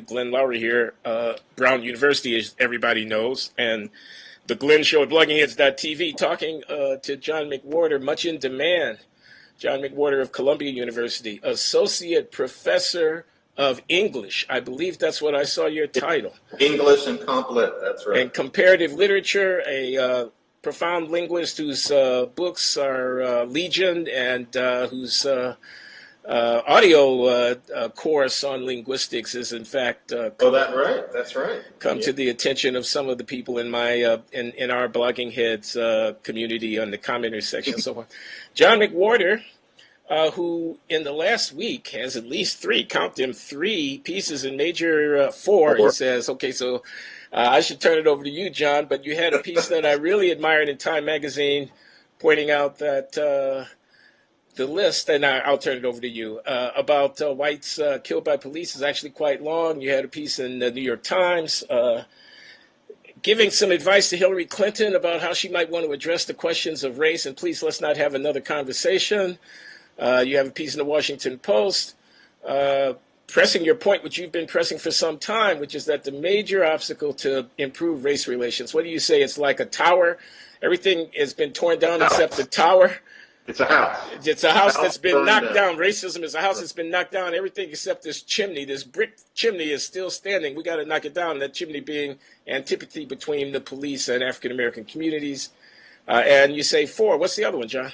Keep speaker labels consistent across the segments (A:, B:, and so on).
A: Glenn Loury here, Brown University, as everybody knows, and the Glenn Show at bloggingheads.tv, talking to John McWhorter, much in demand. John McWhorter of Columbia University, Associate Professor of English. I believe that's what I saw your title.
B: English and Complet, that's right.
A: And Comparative Literature, a profound linguist whose books are legion and whose audio course on linguistics is, in fact,
B: that's right.
A: Come to the attention of some of the people in my in our Blogging Heads community on the commenters section and so forth. John McWhorter, who in the last week has at least three pieces in major four. He says, okay, so I should turn it over to you, John, but you had a piece that I really admired in Time magazine pointing out that the list, and I'll turn it over to you, about whites killed by police is actually quite long. You had a piece in the New York Times giving some advice to Hillary Clinton about how she might want to address the questions of race, and please let's not have another conversation. You have a piece in the Washington Post pressing your point, which you've been pressing for some time, which is that the major obstacle to improve race relations, what do you say? It's like a tower. Everything has been torn down except the tower.
B: It's a house.
A: It's a house that's been knocked down. Racism is a house that's been knocked down. Everything except this chimney, this brick chimney is still standing. We got to knock it down. That chimney being antipathy between the police and African-American communities. And you say 4. What's the other one, John?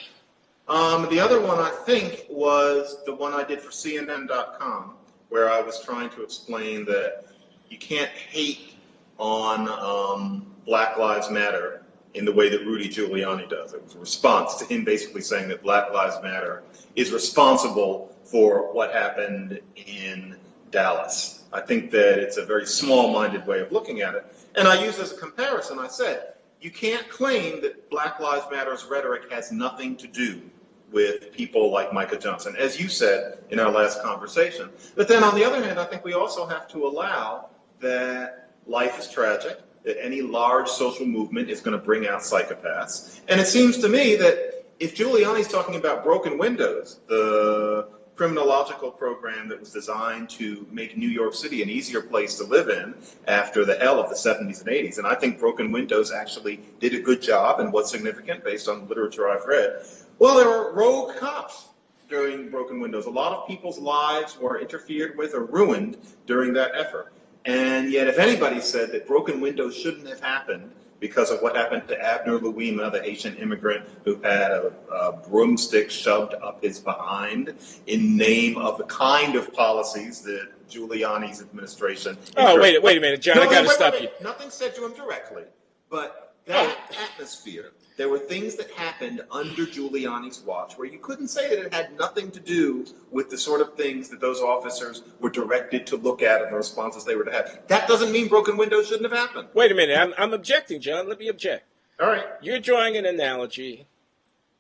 B: The other one, I think, was the one I did for CNN.com, where I was trying to explain that you can't hate on Black Lives Matter in the way that Rudy Giuliani does. It was a response to him basically saying that Black Lives Matter is responsible for what happened in Dallas. I think that it's a very small-minded way of looking at it. And I used as a comparison, I said, you can't claim that Black Lives Matter's rhetoric has nothing to do with people like Micah Johnson, as you said in our last conversation. But then on the other hand, I think we also have to allow that life is tragic, that any large social movement is going to bring out psychopaths. And it seems to me that if Giuliani's talking about broken windows, the criminological program that was designed to make New York City an easier place to live in after the hell of the 70s and 80s, and I think Broken Windows actually did a good job and was significant based on the literature I've read. Well, there were rogue cops during Broken Windows. A lot of people's lives were interfered with or ruined during that effort. And yet, if anybody said that Broken Windows shouldn't have happened because of what happened to Abner Louima, the Haitian immigrant who had a broomstick shoved up his behind in name of the kind of policies that Giuliani's administration...
A: Oh, wait a minute, John, I got to stop you.
B: Nothing said to him directly, but that atmosphere... There were things that happened under Giuliani's watch where you couldn't say that it had nothing to do with the sort of things that those officers were directed to look at and the responses they were to have. That doesn't mean Broken Windows shouldn't have happened.
A: Wait a minute. I'm objecting, John. Let me object.
B: All right.
A: You're drawing an analogy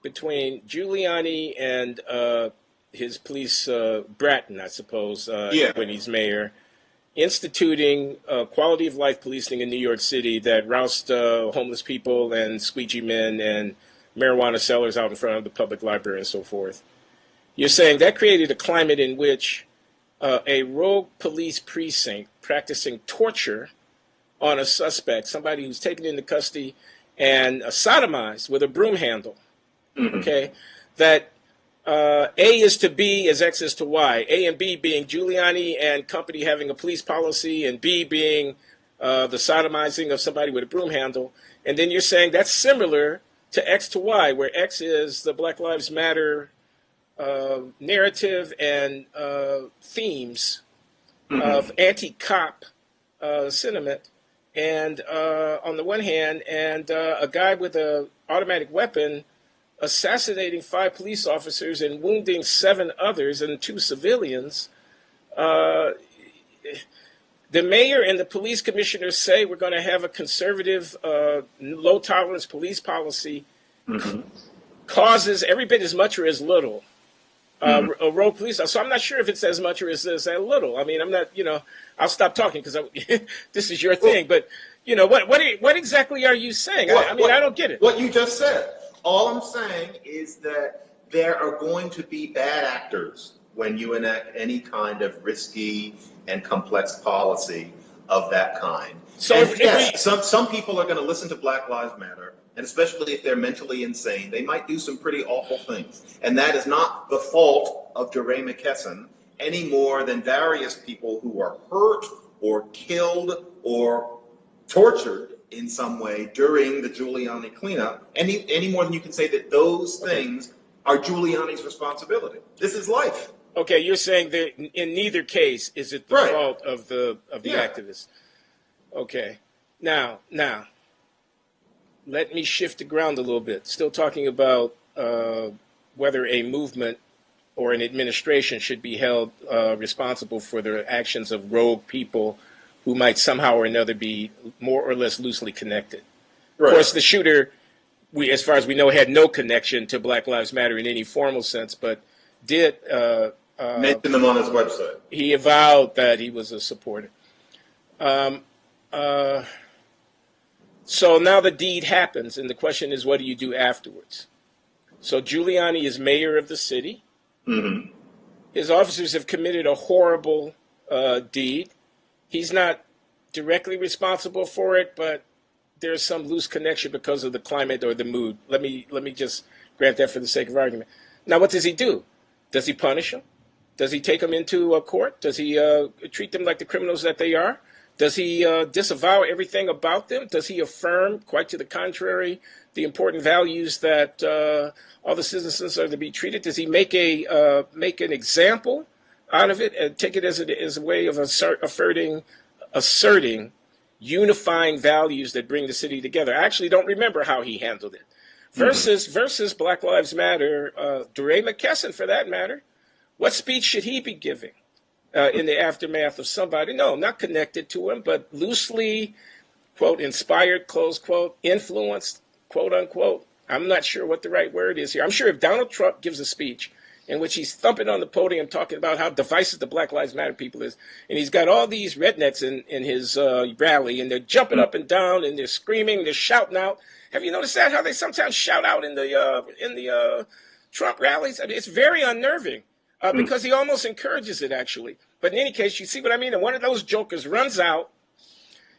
A: between Giuliani and his police, Bratton, I suppose, when he's mayor, instituting quality of life policing in New York City that roused homeless people and squeegee men and marijuana sellers out in front of the public library and so forth. You're saying that created a climate in which a rogue police precinct practicing torture on a suspect, somebody who's taken into custody and sodomized with a broom handle, okay, that A is to B as X is to Y. A and B being Giuliani and company having a police policy, and B being the sodomizing of somebody with a broom handle. And then you're saying that's similar to X to Y, where X is the Black Lives Matter narrative and themes of anti-cop sentiment. And on the one hand, and a guy with an automatic weapon assassinating 5 police officers and wounding 7 others and 2 civilians. The mayor and the police commissioners say we're going to have a conservative, low-tolerance police policy. Causes every bit as much or as little a rogue police. So I'm not sure if it's as much or as little. I mean, I'm not, I'll stop talking because this is your thing. But, what exactly are you saying? I don't get it.
B: What you just said. All I'm saying is that there are going to be bad actors when you enact any kind of risky and complex policy of that kind.
A: So
B: and yes, some people are going to listen to Black Lives Matter, and especially if they're mentally insane, they might do some pretty awful things. And that is not the fault of DeRay McKesson any more than various people who are hurt or killed or tortured in some way during the Giuliani cleanup, any more than you can say that those things are Giuliani's responsibility. This is life.
A: Okay, you're saying that in neither case is it the fault of the activists. Okay. Now, let me shift the ground a little bit. Still talking about whether a movement or an administration should be held responsible for the actions of rogue people who might somehow or another be more or less loosely connected. Right. Of course, the shooter, as far as we know, had no connection to Black Lives Matter in any formal sense, but did
B: mention them on his website.
A: He avowed that he was a supporter. So now the deed happens, and the question is, what do you do afterwards? So Giuliani is mayor of the city. Mm-hmm. His officers have committed a horrible deed. He's not directly responsible for it, but there's some loose connection because of the climate or the mood. Let me just grant that for the sake of argument. Now, what does he do? Does he punish them? Does he take them into a court? Does he treat them like the criminals that they are? Does he disavow everything about them? Does he affirm, quite to the contrary, the important values that all the citizens are to be treated? Does he make an example out of it and take it as a way of asserting unifying values that bring the city together? I actually don't remember how he handled it. Versus Black Lives Matter, DeRay McKesson, for that matter, what speech should he be giving in the aftermath of somebody? No, not connected to him, but loosely, quote, inspired, close quote, influenced, quote unquote. I'm not sure what the right word is here. I'm sure if Donald Trump gives a speech in which he's thumping on the podium talking about how divisive the Black Lives Matter people is, and he's got all these rednecks in his rally, and they're jumping up and down, and they're screaming, they're shouting out. Have you noticed that, how they sometimes shout out in the Trump rallies? I mean, it's very unnerving because he almost encourages it, actually. But in any case, you see what I mean? And one of those jokers runs out,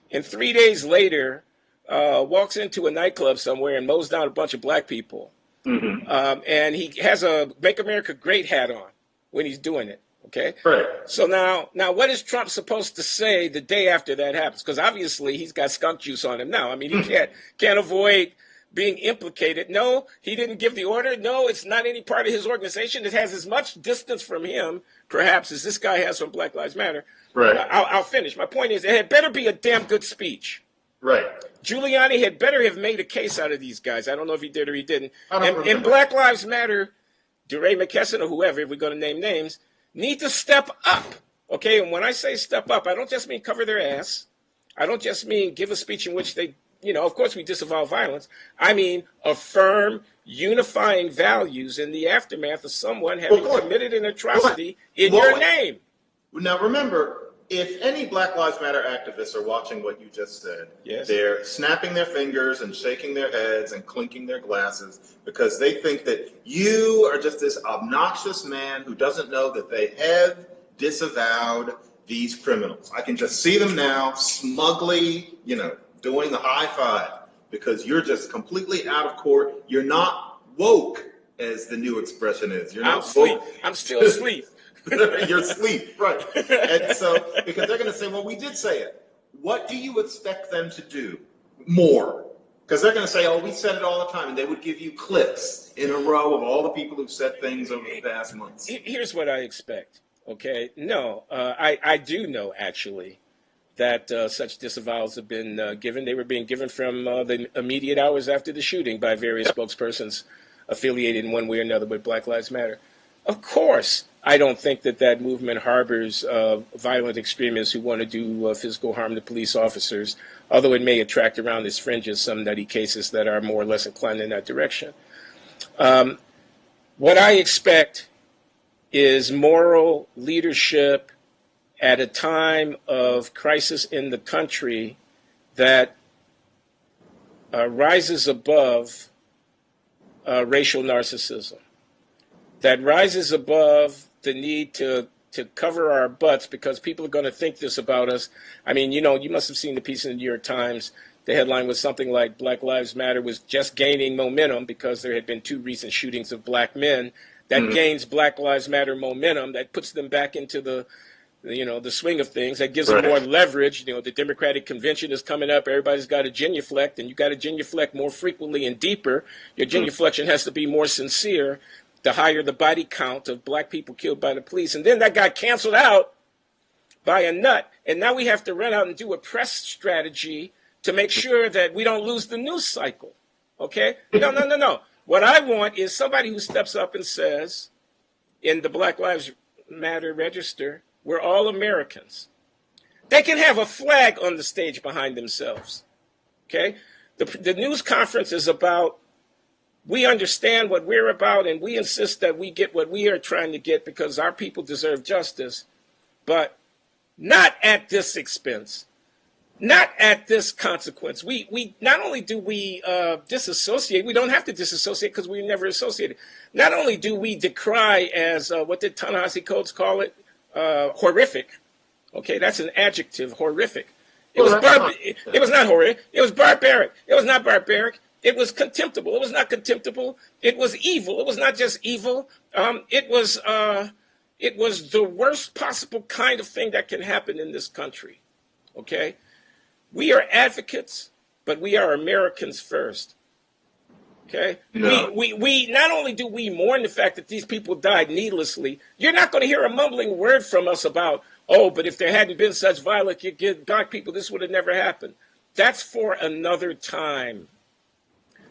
A: and 3 days later walks into a nightclub somewhere and mows down a bunch of black people. Mm-hmm. And he has a Make America Great hat on when he's doing it. Okay. Right. So now what is Trump supposed to say the day after that happens? Because obviously he's got skunk juice on him now. I mean, he can't avoid being implicated. No, he didn't give the order. No, it's not any part of his organization. It has as much distance from him, perhaps, as this guy has from Black Lives Matter. Right. I'll finish. My point is, it had better be a damn good speech. Right. Giuliani had better have made a case out of these guys. I don't know if he did or he didn't. And Black Lives Matter, DeRay McKesson or whoever, if we're going to name names, need to step up. Okay, and when I say step up, I don't just mean cover their ass. I don't just mean give a speech in which they, of course we disavow violence. I mean affirm unifying values in the aftermath of someone having committed an atrocity in your name.
B: Now remember, if any Black Lives Matter activists are watching what you just said, yes, they're snapping their fingers and shaking their heads and clinking their glasses because they think that you are just this obnoxious man who doesn't know that they have disavowed these criminals. I can just see them now smugly, doing the high five because you're just completely out of court. You're not woke, as the new expression is. You're not woke.
A: I'm still asleep.
B: You're asleep, right. And so, because they're going to say, well, we did say it. What do you expect them to do more? Because they're going to say, oh, we said it all the time. And they would give you clips in a row of all the people who've said things over the past months.
A: Here's what I expect, okay? No, I do know, actually, that such disavowals have been given. They were being given from the immediate hours after the shooting by various spokespersons affiliated in one way or another with Black Lives Matter. Of course, I don't think that movement harbors violent extremists who want to do physical harm to police officers, although it may attract around its fringes some nutty cases that are more or less inclined in that direction. What I expect is moral leadership at a time of crisis in the country that rises above racial narcissism, that rises above the need to cover our butts because people are going to think this about us. I mean, you must have seen the piece in the New York Times. The headline was something like Black Lives Matter was just gaining momentum because there had been 2 recent shootings of black men. That gains Black Lives Matter momentum. That puts them back into the swing of things. That gives them more leverage. The Democratic convention is coming up. Everybody's got to genuflect, and you got to genuflect more frequently and deeper. Your genuflection has to be more sincere. The higher the body count of black people killed by the police. And then that got canceled out by a nut. And now we have to run out and do a press strategy to make sure that we don't lose the news cycle. Okay? No. What I want is somebody who steps up and says, in the Black Lives Matter register, we're all Americans. They can have a flag on the stage behind themselves. Okay? The news conference is about, we understand what we're about, and we insist that we get what we are trying to get because our people deserve justice, but not at this expense, not at this consequence. We not only do we disassociate, we don't have to disassociate because we never associated. Not only do we decry as, what did Ta-Nehisi Coates call it? Horrific. Okay, that's an adjective, horrific. It was not horrific. It was barbaric. It was not barbaric. It was contemptible. It was not contemptible. It was evil. It was not just evil. It was the worst possible kind of thing that can happen in this country. Okay? We are advocates, but we are Americans first. Okay? No. We not only do we mourn the fact that these people died needlessly, you're not going to hear a mumbling word from us about, but if there hadn't been such violence against black people, this would have never happened. That's for another time.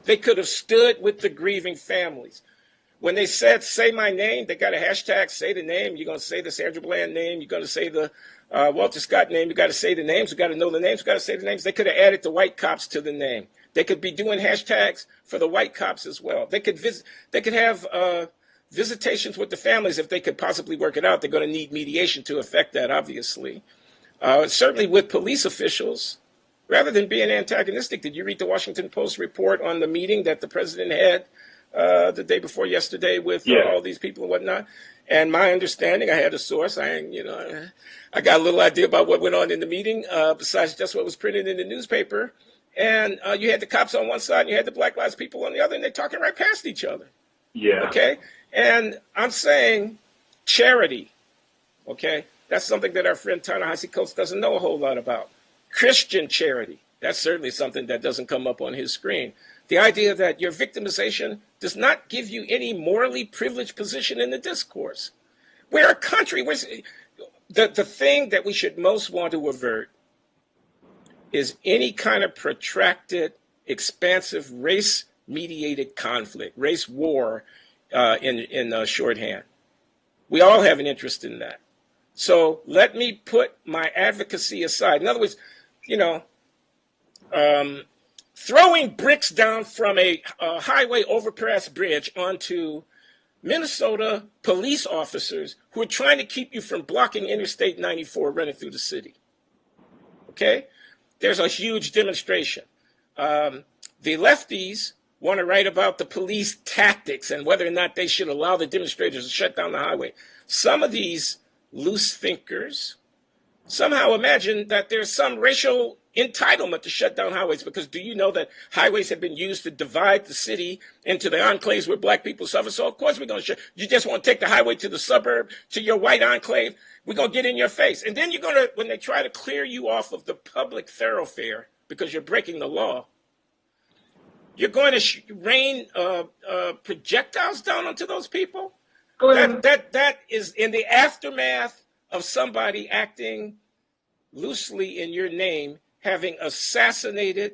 A: They could have stood with the grieving families. When they said, say my name, they got a hashtag, say the name. You're going to say the Sandra Bland name. You're going to say the Walter Scott name. You got to say the names. You got to know the names. You got to say the names. They could have added the white cops to the name. They could be doing hashtags for the white cops as well. They could have visitations with the families if they could possibly work it out. They're going to need mediation to affect that, obviously. Certainly with police officials. Rather than being antagonistic, did you read the Washington Post report on the meeting that the president had the day before yesterday with all these people and whatnot? And my understanding, I had a source. I got a little idea about what went on in the meeting, besides just what was printed in the newspaper. And you had the cops on one side, and you had the Black Lives people on the other, and they're talking right past each other. Yeah. Okay. And I'm saying charity. Okay, that's something that our friend Ta-Nehisi Coates doesn't know a whole lot about. Christian charity. That's certainly something that doesn't come up on his screen. The idea that your victimization does not give you any morally privileged position in the discourse. We're a country where the thing that we should most want to avert is any kind of protracted, expansive, race-mediated conflict, race war in shorthand. We all have an interest in that. So let me put my advocacy aside. In other words, throwing bricks down from a highway overpass bridge onto Minnesota police officers who are trying to keep you from blocking Interstate 94 running through the city. Okay? There's a huge demonstration. The lefties want to write about the police tactics and whether or not they should allow the demonstrators to shut down the highway. Some of these loose thinkers somehow imagine that there's some racial entitlement to shut down highways, because do you know that highways have been used to divide the city into the enclaves where black people suffer? So of course we're going to shut. You just want to take the highway to the suburb, to your white enclave. We're going to get in your face. And then you're going to, when they try to clear you off of the public thoroughfare because you're breaking the law, you're going to rain projectiles down onto those people. That is in the aftermath of somebody acting loosely in your name, having assassinated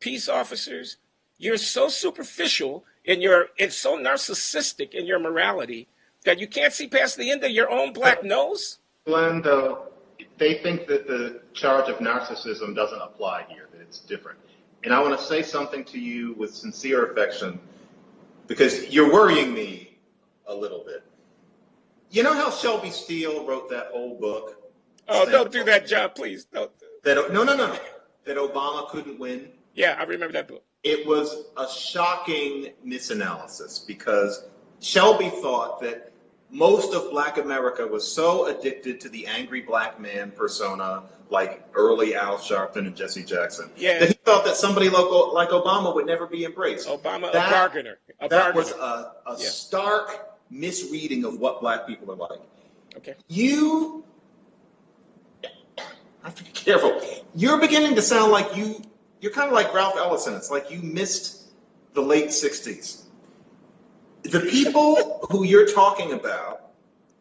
A: peace officers. You're so superficial and so narcissistic in your morality that you can't see past the end of your own black nose.
B: Glenn, though, they think that the charge of narcissism doesn't apply here, that it's different. And I want to say something to you with sincere affection, because you're worrying me a little bit. You know how Shelby Steele wrote that whole book?
A: Oh, don't do that, John, please. Don't.
B: No. That Obama couldn't win?
A: Yeah, I remember that book.
B: It was a shocking misanalysis, because Shelby thought that most of Black America was so addicted to the angry black man persona, like early Al Sharpton and Jesse Jackson, that he thought that somebody like Obama would never be embraced.
A: Obama, a bargainer.
B: That was a stark misreading of what black people are like.
A: Okay.
B: You have to be careful. You're beginning to sound like you're kind of like Ralph Ellison. It's like you missed the late 60s. The people who you're talking about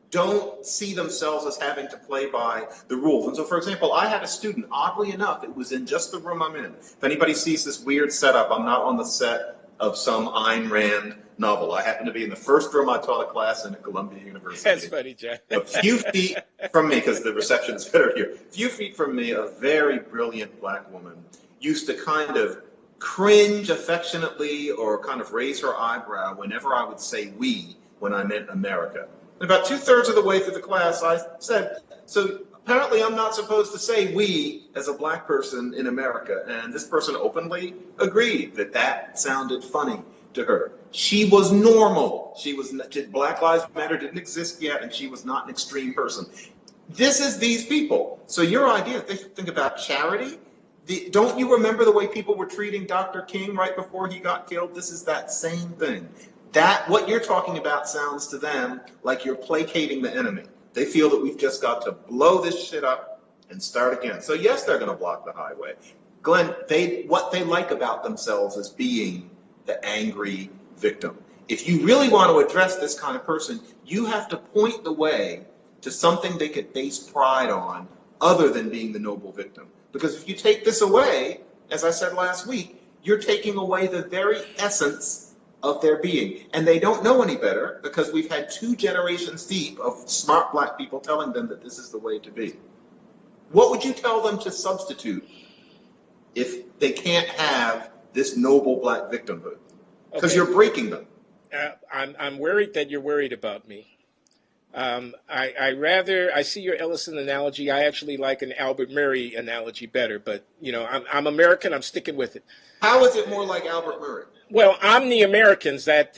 B: don't see themselves as having to play by the rules. And so, for example, I had a student, oddly enough, it was in just the room I'm in. If anybody sees this weird setup, I'm not on the set of some Ayn Rand novel. I happen to be in the first room I taught a class in at Columbia University.
A: That's funny, John.
B: A few feet from me, because the reception is better here, a few feet from me, a very brilliant black woman used to kind of cringe affectionately or kind of raise her eyebrow whenever I would say we when I meant America. And about 2/3 of the way through the class, I said, so apparently I'm not supposed to say we as a black person in America. And this person openly agreed that that sounded funny to her. She was normal. She was, Black Lives Matter didn't exist yet, and she was not an extreme person. This is these people. So your idea, think about charity. Don't you remember the way people were treating Dr. King right before he got killed? This is that same thing. That what you're talking about sounds to them like you're placating the enemy. They feel that we've just got to blow this shit up and start again. So yes, they're going to block the highway. Glenn, what they like about themselves is being the angry victim. If you really want to address this kind of person, you have to point the way to something they could base pride on other than being the noble victim. Because if you take this away, as I said last week, you're taking away the very essence of their being. And they don't know any better because we've had 2 generations deep of smart black people telling them that this is the way to be. What would you tell them to substitute if they can't have this noble black victimhood? Because you're breaking them.
A: I'm worried that you're worried about me. I see your Ellison analogy. I actually like an Albert Murray analogy better, but I'm American. I'm sticking with it.
B: How is it more like Albert Murray?
A: Well, I'm the Americans that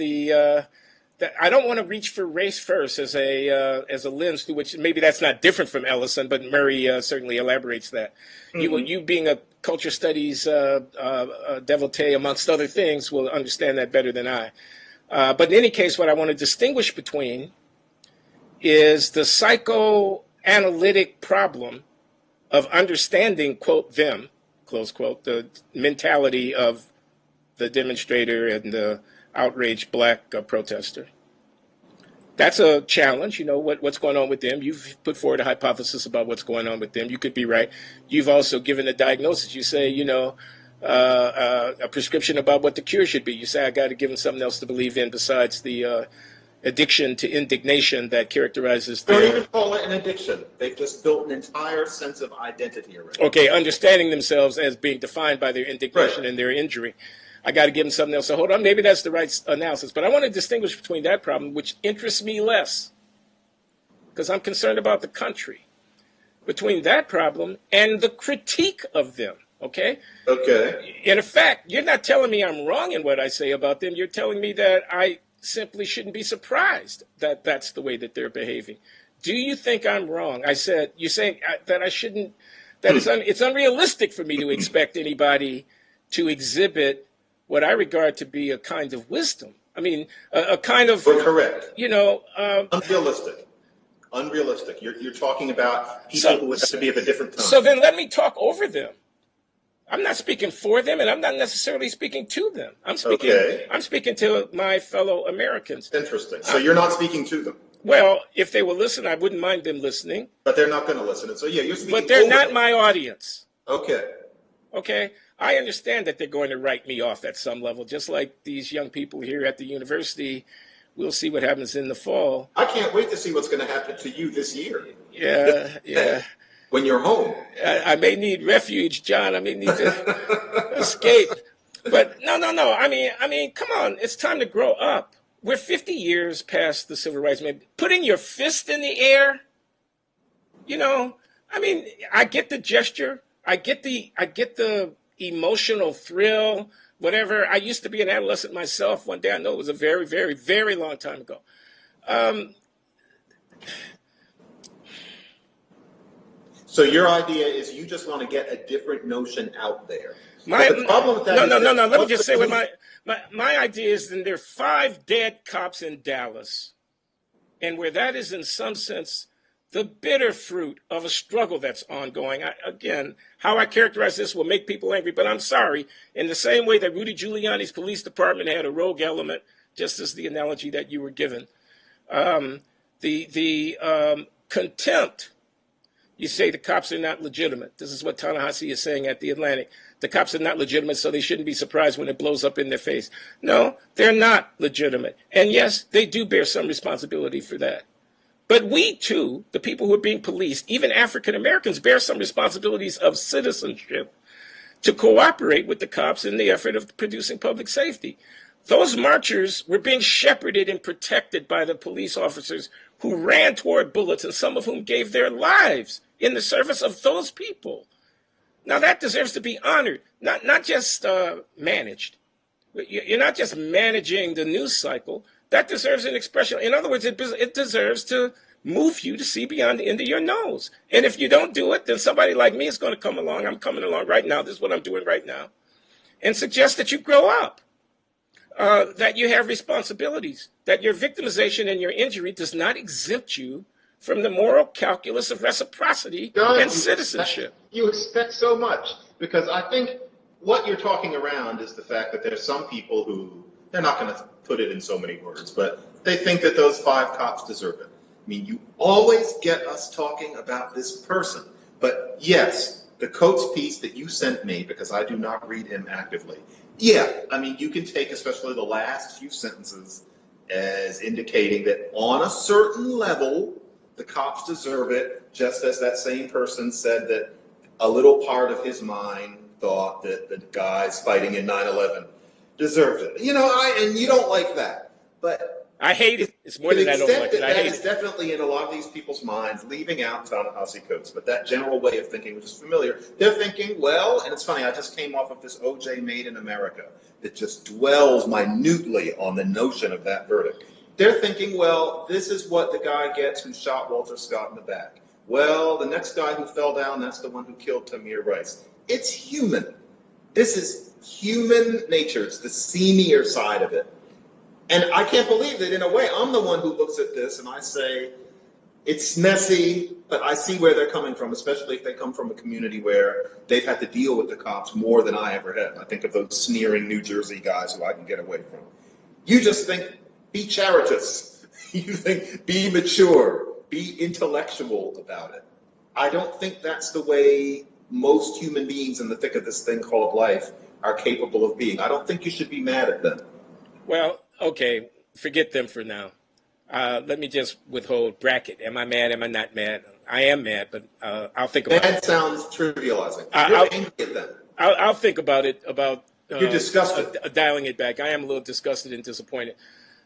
A: I don't want to reach for race first as a lens through which maybe that's not different from Ellison, but Murray certainly elaborates that. Mm-hmm. You being a culture studies devotee, amongst other things, will understand that better than I. But in any case, what I want to distinguish between is the psychoanalytic problem of understanding, quote, them, close quote, the mentality of the demonstrator and the outraged black protester. That's a challenge. What's going on with them. You've put forward a hypothesis about what's going on with them. You could be right. You've also given a diagnosis. You say, a prescription about what the cure should be. You say, I got to give them something else to believe in besides the addiction to indignation that characterizes
B: their... Don't even call it an addiction. They've just built an entire sense of identity already.
A: Okay, understanding themselves as being defined by their indignation and their injury. I got to give them something else. So hold on, maybe that's the right analysis. But I want to distinguish between that problem, which interests me less, because I'm concerned about the country, between that problem and the critique of them, okay?
B: Okay.
A: In effect, you're not telling me I'm wrong in what I say about them. You're telling me that I simply shouldn't be surprised that that's the way that they're behaving. Do you think I'm wrong? You're saying that I shouldn't, that it's unrealistic for me to expect anybody to exhibit what I regard to be a kind of wisdom. I mean, a kind of...
B: We're correct.
A: Unrealistic.
B: Unrealistic. You're talking about people who would have to be of a different time.
A: So then let me talk over them. I'm not speaking for them, and I'm not necessarily speaking to them. I'm speaking to my fellow Americans.
B: Interesting. So you're not speaking to them.
A: Well, if they will listen, I wouldn't mind them listening.
B: But they're not going to listen. And so, you're speaking.
A: But they're not my audience.
B: Okay.
A: I understand that they're going to write me off at some level, just like these young people here at the university. We'll see what happens in the fall.
B: I can't wait to see what's going to happen to you this year.
A: Yeah.
B: When you're home.
A: I may need refuge, John. I may need to escape. But no. I mean, come on. It's time to grow up. We're 50 years past the civil rights movement. Putting your fist in the air, I get the gesture. I get the emotional thrill, whatever. I used to be an adolescent myself. One day, I know it was a very, very, very long time ago.
B: So your idea is you just want to get a different notion out there.
A: But
B: the problem with that is
A: no. Let me just say what my idea is. Then there are 5 dead cops in Dallas, and where that is in some sense the bitter fruit of a struggle that's ongoing. Again, how I characterize this will make people angry, but I'm sorry. In the same way that Rudy Giuliani's police department had a rogue element, just as the analogy that you were given, the contempt. You say the cops are not legitimate. This is what Ta-Nehisi is saying at the Atlantic. The cops are not legitimate, so they shouldn't be surprised when it blows up in their face. No, they're not legitimate. And yes, they do bear some responsibility for that. But we, too, the people who are being policed, even African Americans, bear some responsibilities of citizenship to cooperate with the cops in the effort of producing public safety. Those marchers were being shepherded and protected by the police officers who ran toward bullets, and some of whom gave their lives in the service of those people. Now that deserves to be honored, not just managed. You're not just managing the news cycle. That deserves an expression. In other words, it deserves to move you to see beyond the end of your nose. And if you don't do it, then somebody like me is going to come along. I'm coming along right now. This is what I'm doing right now. And suggest that you grow up, that you have responsibilities, that your victimization and your injury does not exempt you from the moral calculus of reciprocity and citizenship.
B: You expect so much, because I think what you're talking around is the fact that there's some people who, they're not going to put it in so many words, but they think that those 5 cops deserve it. I mean, you always get us talking about this person. But yes, the Coates piece that you sent me, because I do not read him actively, yeah, I mean, you can take especially the last few sentences as indicating that on a certain level, the cops deserve it, just as that same person said that a little part of his mind thought that the guys fighting in 9/11 deserved it. You know, and you don't like that, but
A: I hate it. It's more than I don't like it. I hate it.
B: That is definitely in a lot of these people's minds, leaving out Ta-Nehisi Coates. But that general way of thinking, which is familiar, they're thinking, well, and it's funny, I just came off of this OJ Made in America that just dwells minutely on the notion of that verdict. They're thinking, well, this is what the guy gets who shot Walter Scott in the back. Well, the next guy who fell down, that's the one who killed Tamir Rice. It's human. This is human nature. It's the seamier side of it. And I can't believe that, in a way, I'm the one who looks at this and I say, it's messy, but I see where they're coming from, especially if they come from a community where they've had to deal with the cops more than I ever have. I think of those sneering New Jersey guys who I can get away from. You just think, be charitous. You think, be mature, be intellectual about it. I don't think that's the way most human beings in the thick of this thing called life are capable of being. I don't think you should be mad at them.
A: Well, okay, forget them for now. Let me just withhold bracket. Am I mad? Am I not mad? I am mad, but I'll think about it.
B: That sounds trivializing. You're angry at them.
A: I'll think about it,
B: you're disgusted.
A: Dialing it back. I am a little disgusted and disappointed.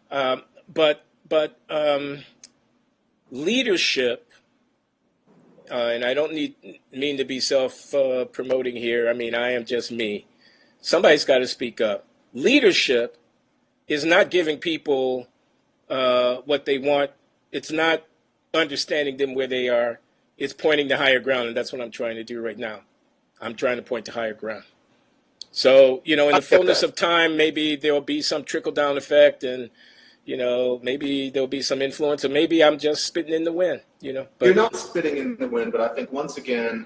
A: But leadership, and I don't mean to be self-promoting here. I mean, I am just me. Somebody's got to speak up. Leadership is not giving people what they want. It's not understanding them where they are. It's pointing to higher ground, and that's what I'm trying to do right now. I'm trying to point to higher ground. So, in the fullness of time, maybe there'll be some trickle-down effect, and, maybe there'll be some influence, or maybe I'm just spitting in the wind, But
B: you're not spitting in the wind, but I think, once again,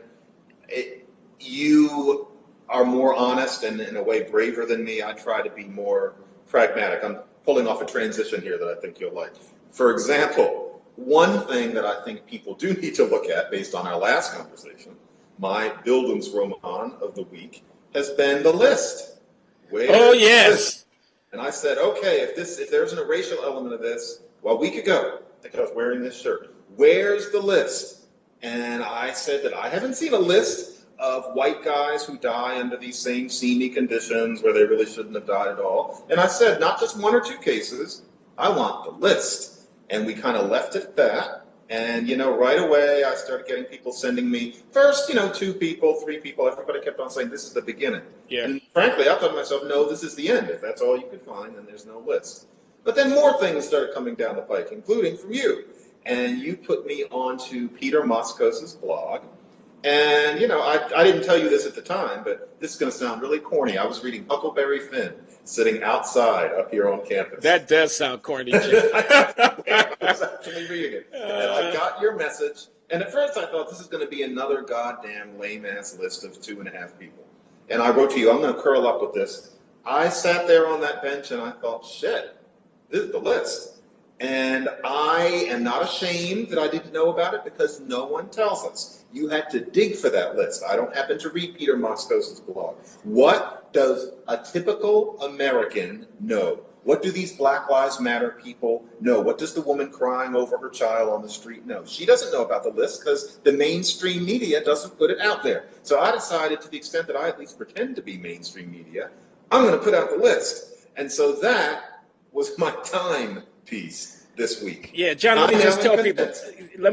B: you are more honest and, in a way, braver than me. I try to be more pragmatic. I'm pulling off a transition here that I think you'll like. For example, one thing that I think people do need to look at, based on our last conversation, my Bildungsroman of the week, has been the list.
A: Oh, yes.
B: And I said, okay, if there's a racial element of this, well, a week ago, I think I was wearing this shirt, where's the list? And I said that I haven't seen a list of white guys who die under these same seamy conditions where they really shouldn't have died at all. And I said, not just 1 or 2 cases, I want the list. And we kind of left it at that. And, right away, I started getting people sending me, first, 2 people, 3 people. Everybody kept on saying, this is the beginning.
A: Yeah.
B: And frankly, I thought to myself, no, this is the end. If that's all you could find, then there's no list. But then more things started coming down the pike, including from you. and you put me onto Peter Moskos's blog. And, you know, I didn't tell you this at the time, but this is going to sound really corny. I was reading Huckleberry Finn sitting outside up here on campus.
A: That does sound corny, Jim.
B: I was actually reading it. And I got your message. And at first I thought this is going to be another goddamn lame-ass list of 2.5 people. And I wrote to you, I'm going to curl up with this. I sat there on that bench and I thought, shit, this is the list. And I am not ashamed that I didn't know about it because no one tells us. You had to dig for that list. I don't happen to read Peter Moskos's blog. What does a typical American know? What do these Black Lives Matter people know? What does the woman crying over her child on the street know? She doesn't know about the list because the mainstream media doesn't put it out there. So I decided, to the extent that I at least pretend to be mainstream media, I'm going to put out the list. And so that was my time piece this week.
A: Yeah, John, let me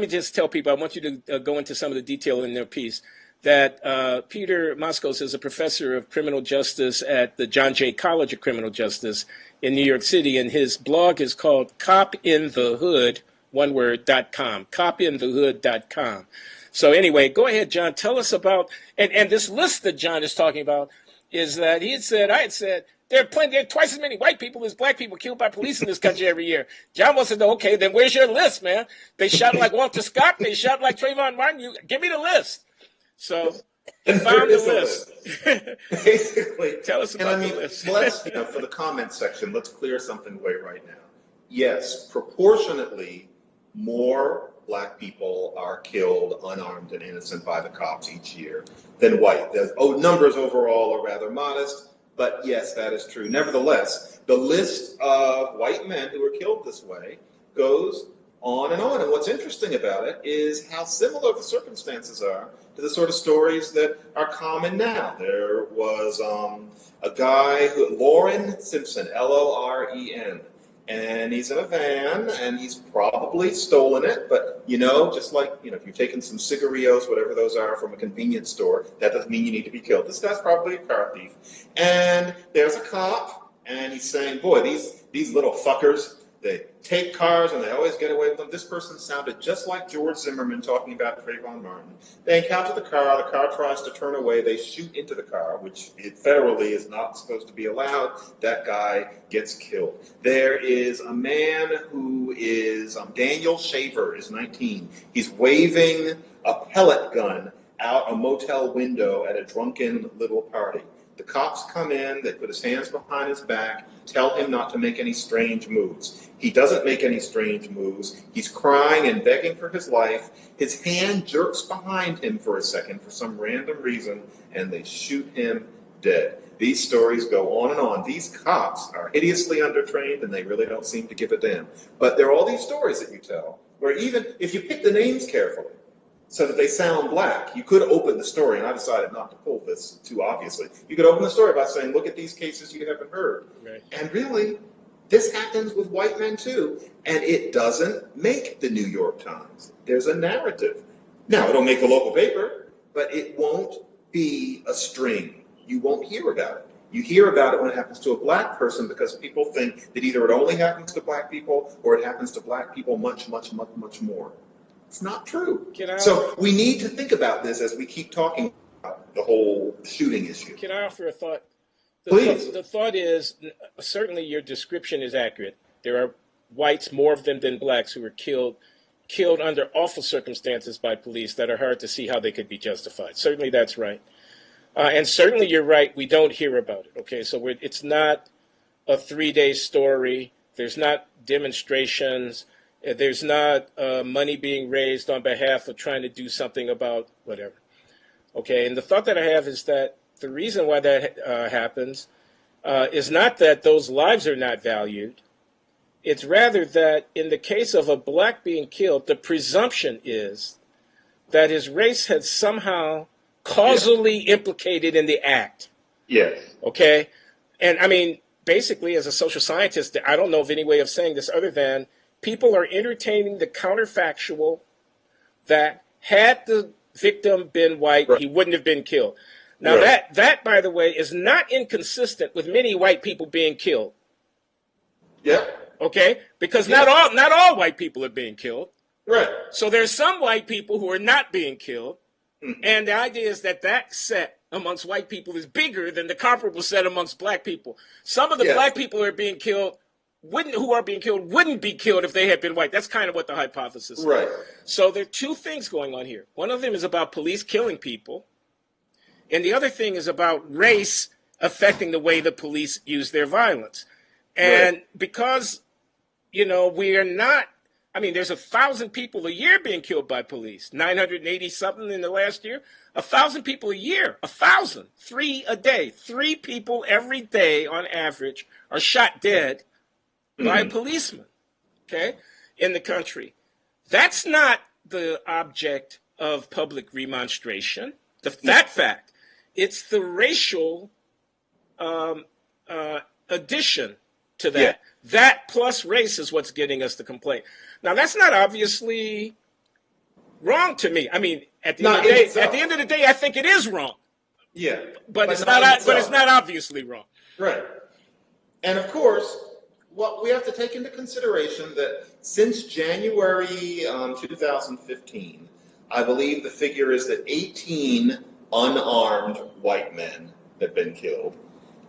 A: just tell people, I want you to go into some of the detail in their piece, that Peter Moskos is a professor of criminal justice at the John Jay College of Criminal Justice in New York City, and his blog is called copinthehood, one word, .com, copinthehood.com. So anyway, go ahead, John, tell us about, and this list that John is talking about is that I had said, there are twice as many white people as black people killed by police in this country every year. John wants to know, okay, then where's your list, man? They shot like Walter Scott. They shot like Trayvon Martin. Give me the list. So you found the list.
B: Basically.
A: Tell us about the list.
B: Let's, for the comment section, let's clear something away right now. Yes, proportionately, more black people are killed unarmed and innocent by the cops each year than white. The numbers overall are rather modest. But yes, that is true. Nevertheless, the list of white men who were killed this way goes on and on. And what's interesting about it is how similar the circumstances are to the sort of stories that are common now. There was a guy, Loren Simpson, Loren, and he's in a van, and he's probably stolen it, but, just like, if you're taking some cigarillos, whatever those are, from a convenience store, that doesn't mean you need to be killed. This guy's probably a car thief. And there's a cop, and he's saying, boy, these little fuckers, they take cars, and they always get away with them. This person sounded just like George Zimmerman talking about Trayvon Martin. They encounter the car tries to turn away, they shoot into the car, which federally is not supposed to be allowed. That guy gets killed. There is a man who is, Daniel Shaver is 19. He's waving a pellet gun out a motel window at a drunken little party. The cops come in, they put his hands behind his back, tell him not to make any strange moves. He doesn't make any strange moves. He's crying and begging for his life. His hand jerks behind him for a second for some random reason, and they shoot him dead. These stories go on and on. These cops are hideously undertrained, and they really don't seem to give a damn. But there are all these stories that you tell, where even if you pick the names carefully, so that they sound black, you could open the story, and I decided not to pull this too obviously. You could open the story by saying, look at these cases you haven't heard.
A: Right.
B: And really, this happens with white men too, and it doesn't make the New York Times. There's a narrative. Now, it'll make the local paper, but it won't be a string. You won't hear about it. You hear about it when it happens to a black person because people think that either it only happens to black people or it happens to black people much, much, much, much more. It's not true. So we need to think about this as we keep talking about the whole shooting issue.
A: Can I offer a thought?
B: Please.
A: The thought is, certainly your description is accurate. There are whites, more of them than blacks, who were killed under awful circumstances by police that are hard to see how they could be justified. Certainly that's right. And certainly you're right, we don't hear about it. Okay, so it's not a 3-day story. There's not demonstrations. There's not money being raised on behalf of trying to do something about whatever. Okay, and the thought that I have is that the reason why that happens is not that those lives are not valued. It's rather that in the case of a black being killed, the presumption is that his race had somehow causally implicated in the act.
B: Yes.
A: Okay? And I mean, basically, as a social scientist, I don't know of any way of saying this other than people are entertaining the counterfactual that had the victim been white, he wouldn't have been killed. Now, that, by the way, is not inconsistent with many white people being killed.
B: Yeah.
A: Okay? Because not all white people are being killed.
B: Right.
A: So there's some white people who are not being killed, and the idea is that that set amongst white people is bigger than the comparable set amongst black people. Some of the black people who are being killed wouldn't be killed if they had been white. That's kind of what the hypothesis is.
B: Right.
A: So there are two things going on here. One of them is about police killing people, and the other thing is about race affecting the way the police use their violence. And because, we are not, there's 1,000 people a year being killed by police, 980 something in the last year, 1,000 people a year, 1,000, 3 a day, 3 people every day on average are shot dead by a policeman, okay, in the country. That's not the object of public remonstration, that fact. It's the racial addition to that. Yeah. That plus race is what's getting us the complaint. Now, that's not obviously wrong to me. At the end of the day, I think it is wrong.
B: Yeah,
A: but it's not obviously wrong.
B: Right. And of course, what we have to take into consideration that since January 2015, I believe the figure is that 18 unarmed white men have been killed.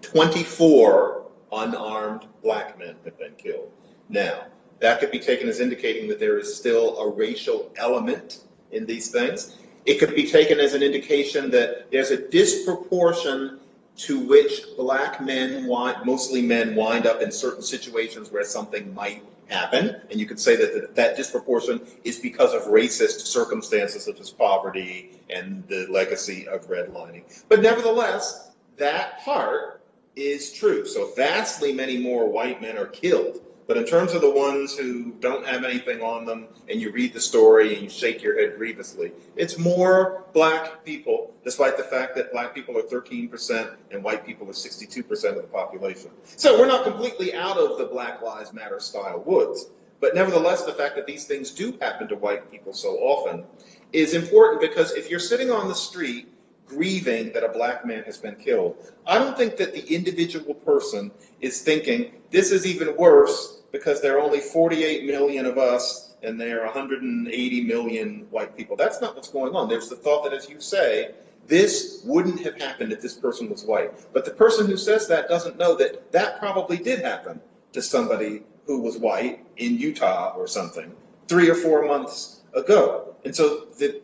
B: 24 unarmed black men have been killed. Now, that could be taken as indicating that there is still a racial element in these things. It could be taken as an indication that there's a disproportion to which black men, mostly men, wind up in certain situations where something might happen. And you could say that that disproportion is because of racist circumstances such as poverty and the legacy of redlining. But nevertheless, that part is true. So vastly many more white men are killed. But in terms of the ones who don't have anything on them, and you read the story and you shake your head grievously, it's more black people, despite the fact that black people are 13% and white people are 62% of the population. So we're not completely out of the Black Lives Matter style woods. But nevertheless, the fact that these things do happen to white people so often is important, because if you're sitting on the street grieving that a black man has been killed, I don't think that the individual person is thinking, this is even worse because there are only 48 million of us and there are 180 million white people. That's not what's going on. There's the thought that, as you say, this wouldn't have happened if this person was white. But the person who says that doesn't know that that probably did happen to somebody who was white in Utah or something 3 or 4 months ago. And so the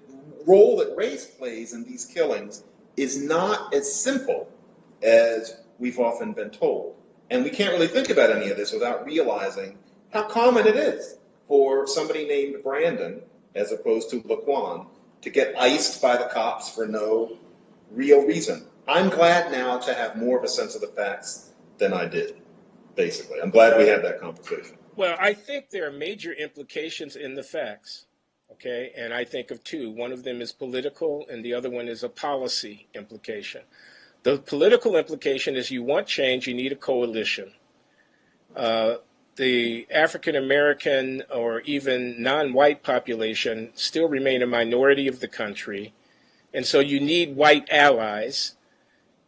B: role that race plays in these killings is not as simple as we've often been told. And we can't really think about any of this without realizing how common it is for somebody named Brandon, as opposed to Laquan, to get iced by the cops for no real reason. I'm glad now to have more of a sense of the facts than I did, basically. I'm glad we had that conversation.
A: Well, I think there are major implications in the facts. Okay, and I think of two. One of them is political, and the other one is a policy implication. The political implication is you want change, you need a coalition. The African American or even non-white population still remain a minority of the country, and so you need white allies.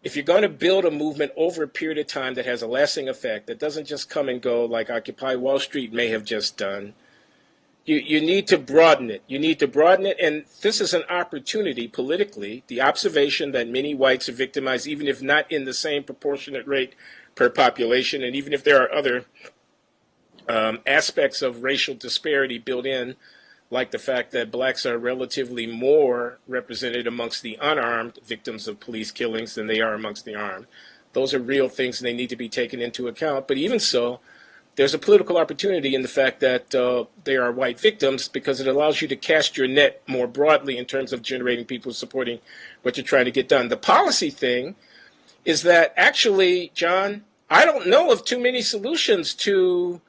A: If you're going to build a movement over a period of time that has a lasting effect, that doesn't just come and go like Occupy Wall Street may have just done, you need to broaden it. You need to broaden it, and this is an opportunity politically. The observation that many whites are victimized, even if not in the same proportionate rate per population, and even if there are other aspects of racial disparity built in, like the fact that blacks are relatively more represented amongst the unarmed victims of police killings than they are amongst the armed. Those are real things, and they need to be taken into account. But even so, there's a political opportunity in the fact that they are white victims, because it allows you to cast your net more broadly in terms of generating people supporting what you're trying to get done. The policy thing is that actually, John, I don't know of too many solutions to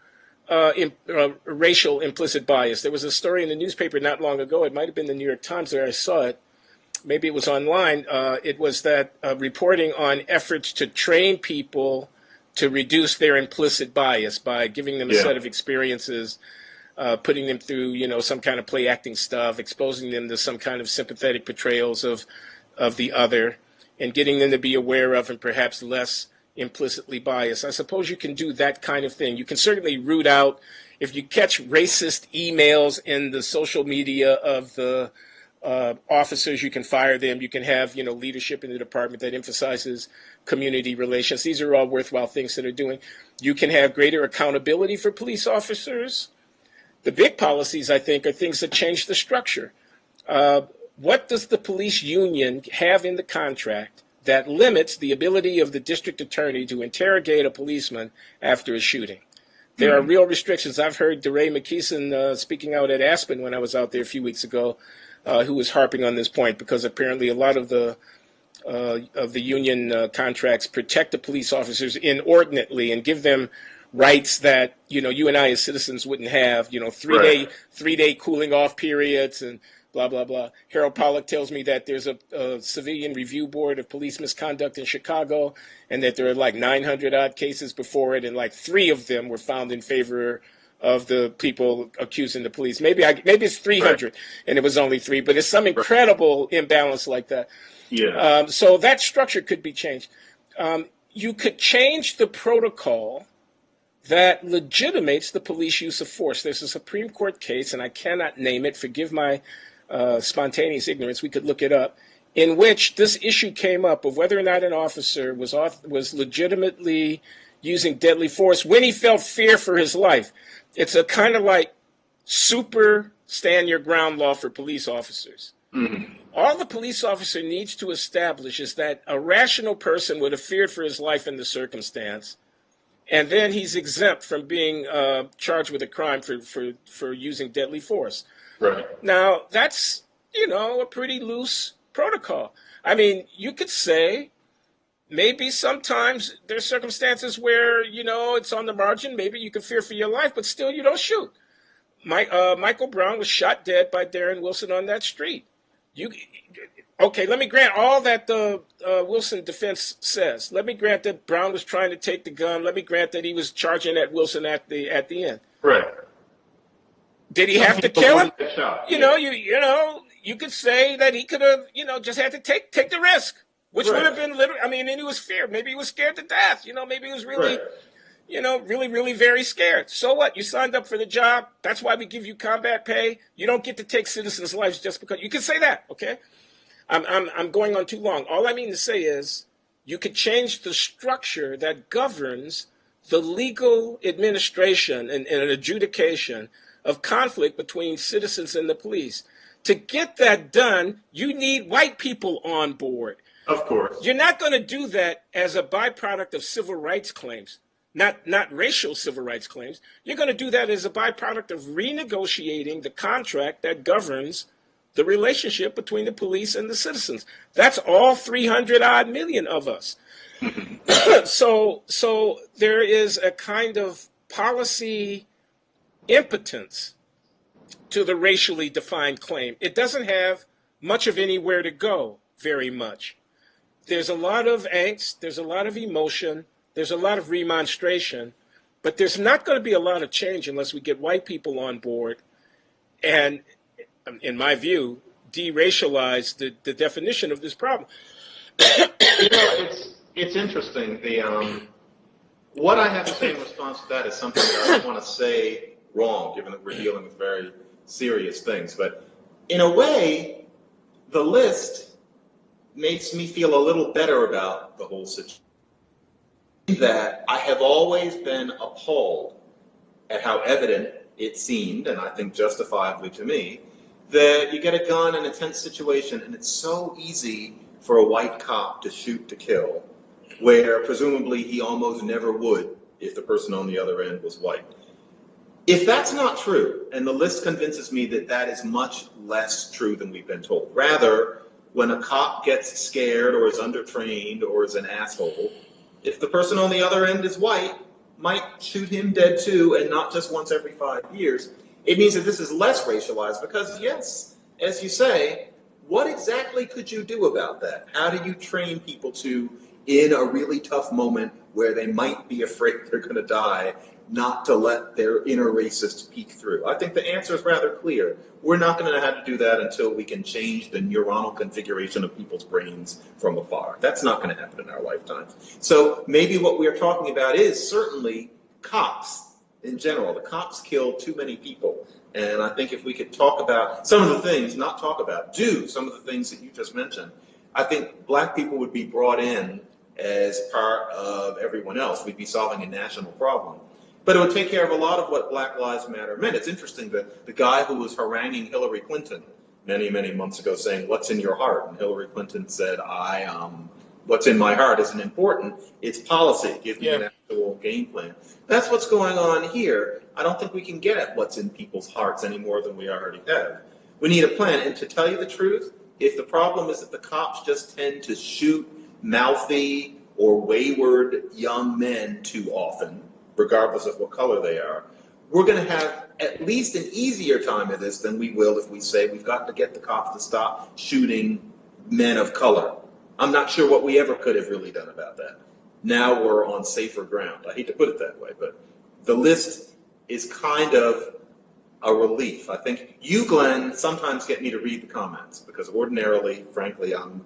A: racial implicit bias. There was a story in the newspaper not long ago. It might have been the New York Times where I saw it. Maybe it was online. It was that reporting on efforts to train people to reduce their implicit bias by giving them a set of experiences, putting them through, some kind of play acting stuff, exposing them to some kind of sympathetic portrayals of the other, and getting them to be aware of and perhaps less implicitly biased. I suppose you can do that kind of thing. You can certainly root out, if you catch racist emails in the social media of the officers, you can fire them. You can have, leadership in the department that emphasizes community relations. These are all worthwhile things that are doing. You can have greater accountability for police officers. The big policies, I think, are things that change the structure. What does the police union have in the contract that limits the ability of the district attorney to interrogate a policeman after a shooting? There are real restrictions. I've heard DeRay McKeeson speaking out at Aspen when I was out there a few weeks ago, who was harping on this point, because apparently a lot of the union contracts protect the police officers inordinately and give them rights that you and I as citizens wouldn't have. Three-day cooling off periods and blah blah blah. Harold Pollack tells me that there's a civilian review board of police misconduct in Chicago, and that there are like 900 odd cases before it, and like 3 of them were found in favor of the people accusing the police. Maybe it's 300, and it was only 3, but it's some incredible imbalance like that. Yeah. So that structure could be changed. You could change the protocol that legitimates the police use of force. There's a Supreme Court case, and I cannot name it. Forgive my spontaneous ignorance. We could look it up, in which this issue came up of whether or not an officer was legitimately using deadly force when he felt fear for his life. It's a kind of like super stand your ground law for police officers. Mm-hmm. All the police officer needs to establish is that a rational person would have feared for his life in the circumstance, and then he's exempt from being charged with a crime for using deadly force. Right. Now, that's, a pretty loose protocol. I mean, you could say maybe sometimes there's circumstances where, it's on the margin. Maybe you can fear for your life, but still you don't shoot. Michael Brown was shot dead by Darren Wilson on that street. Okay, let me grant all that the Wilson defense says. Let me grant that Brown was trying to take the gun. Let me grant that he was charging at Wilson at the end. Right. Did he have to kill him? You could say that he could have, just had to take the risk, which would have been literally. I mean, and he was feared. Maybe he was scared to death. Maybe he was really, really, really very scared. So what? You signed up for the job. That's why we give you combat pay. You don't get to take citizens' lives just because. You can say that, okay? I'm going on too long. All I mean to say is you could change the structure that governs the legal administration and adjudication of conflict between citizens and the police. To get that done, you need white people on board. Of course. You're not going to do that as a byproduct of civil rights claims, not racial civil rights claims. You're going to do that as a byproduct of renegotiating the contract that governs the relationship between the police and the citizens. That's all 300 odd million of us. So there is a kind of policy impotence to the racially defined claim. It doesn't have much of anywhere to go, very much. There's a lot of angst, there's a lot of emotion, there's a lot of remonstration, but there's not going to be a lot of change unless we get white people on board and, in my view, de-racialize the definition of this problem.
B: It's interesting. What I have to say in response to that is something that I don't want to say wrong, given that we're dealing with very serious things. But in a way, the list makes me feel a little better about the whole situation. That I have always been appalled at how evident it seemed, and I think justifiably to me, that you get a gun in a tense situation and it's so easy for a white cop to shoot to kill, where presumably he almost never would if the person on the other end was white. If that's not true, and the list convinces me that that is much less true than we've been told, rather, when a cop gets scared or is undertrained or is an asshole, if the person on the other end is white, might shoot him dead too, and not just once every 5 years, it means that this is less racialized because, yes, as you say, what exactly could you do about that? How do you train people to, in a really tough moment where they might be afraid they're going to die, not to let their inner racist peek through? I think the answer is rather clear. We're not going to know how to do that until we can change the neuronal configuration of people's brains from afar. That's not going to happen in our lifetime. So maybe what we're talking about is certainly cops in general. The cops kill too many people. And I think if we could talk about some of the things, not talk about, do some of the things that you just mentioned, I think black people would be brought in as part of everyone else. We'd be solving a national problem. But it would take care of a lot of what Black Lives Matter meant. It's interesting that the guy who was haranguing Hillary Clinton many, many months ago saying, "What's in your heart?" And Hillary Clinton said, what's in my heart isn't important. It's policy. Give me an actual game plan. That's what's going on here. I don't think we can get at what's in people's hearts any more than we already have. We need a plan. And to tell you the truth, if the problem is that the cops just tend to shoot mouthy or wayward young men too often, regardless of what color they are, we're going to have at least an easier time of this than we will if we say we've got to get the cops to stop shooting men of color. I'm not sure what we ever could have really done about that. Now we're on safer ground. I hate to put it that way, but the list is kind of a relief. I think you, Glenn, sometimes get me to read the comments because ordinarily, frankly, I'm